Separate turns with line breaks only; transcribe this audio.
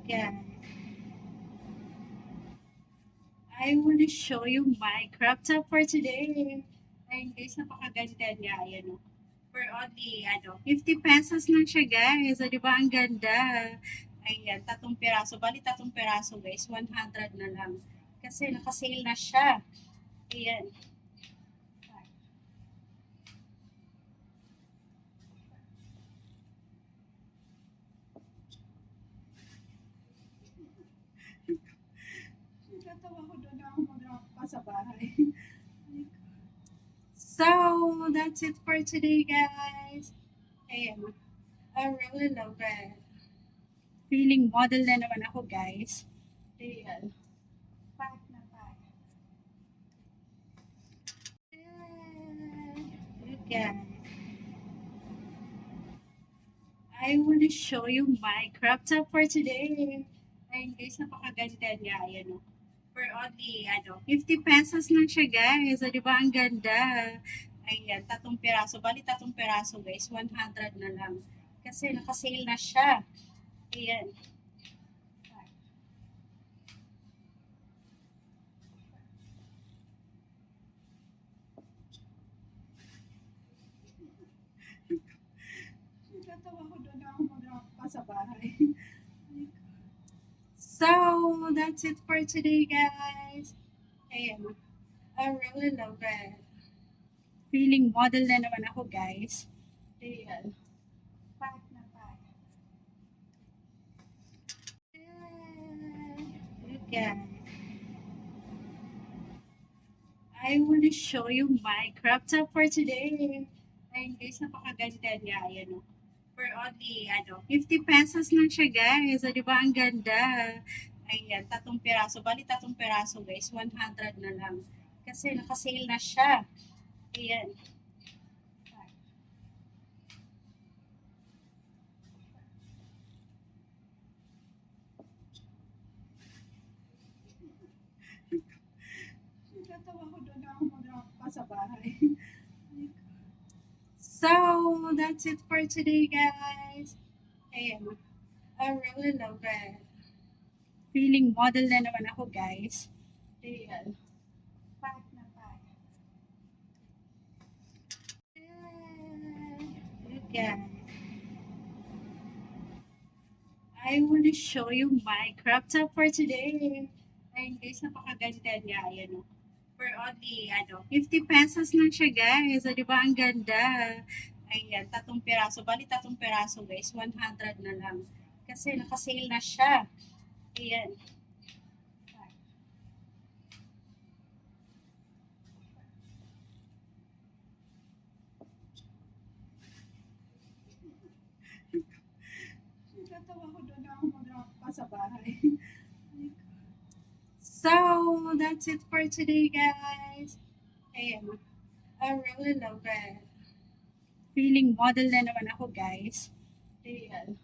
Guys, I want to show you my crop top for today. Ayun guys, napakaganda niya. Ayan o. For only, 50 pesos lang siya guys. O, di ba ang ganda? Ayan, tatong piraso. Bali, tatong piraso guys. 100 na lang. Kasi nakasale na siya. Ayan. Nagkatawa ko doon ako mag-rock pa sa bahay. So, that's it for today, guys. Ayan. I really love it. Feeling model na naman ako, guys. Ayan. Pack na pack. Look at. I want to show you my crop top for today. Ayun guys, napakaganda niya. Ayan o. For only, 50 pesos lang siya guys. O, di ba ang ganda? Ayan, tatong piraso. Bali, tatong piraso guys. 100 na lang. Kasi nakasale na siya. Ayan. Nagkatawa ko doon ako mag-rock pa sa bahay. So, that's it for today, guys. Ayan. I really love it. Feeling model na naman ako, guys. Ayan. Pack na pack. Look at. I want to show you my crop top for today. Ayun guys, napakaganda niya. Ayan o. For only, 50 pesos lang siya guys. O, di ba ang ganda? Ayan, tatong piraso. Bali, tatong piraso guys. 100 na lang. Kasi nakasale na siya. Ayan. Nagkatawa ko doon ako mag-rock pa sa bahay. So, that's it for today, guys. Ayan. I really love it. Feeling model na naman ako, guys. Ayan. Pack na pack. Look at. I want to show you my crop top for today. Ayun guys, napakaganda niya. Ayan o. For only, 50 pesos lang siya guys. O, di ba ang ganda? Ayan, tatong piraso. Bali, tatong piraso guys. 100 na lang. Kasi nakasale na siya. Ayan. Nagkatawa ko doon ako mag-rock pa sa bahay. So, that's it for today, guys. Ayan. I really love it. Feeling model na naman ako, guys. Ayan.